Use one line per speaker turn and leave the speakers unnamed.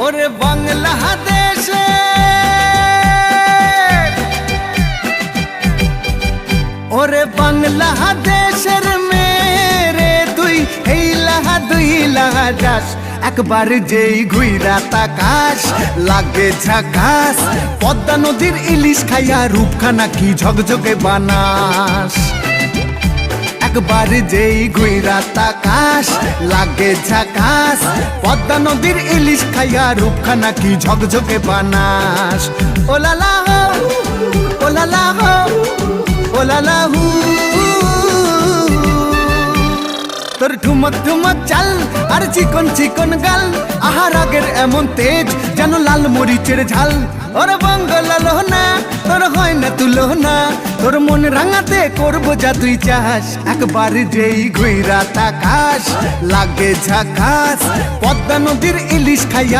ওরে বাংলাদেশে ওরে বাংলাদেশের মেরে তুই এই লাহা দুই লাহা যাস একবার যেই ঘুইরা তাকাস লাগে ঝাকাস পদ্মা নদীর ইলিশ খাইয়া রূপখানা কি ঝকঝকে বানাস একবার যেই ঘুইরা তাকাস লাগে ঝাকাস পদ্মা নদীর ইলিশ খাইয়া রূপখানা কি ঝকঝকে বানাস ওলালা হো ওলালা হো ওলালা হু তোর ঠুমক ঠুমক চাল আর চিকন চিকন গাল আহার আগের এমন তেজ যেন লাল মরিচের ঝাল ওর বঙ্গলালো না তোর হয় না তুলো না তোর মন রাঙাতে করবো যা তুই চাস একবার যেই ঘুইরা তাকাস লাগে ঝাকাস পদ্মা নদীর ইলিশ খাইয়া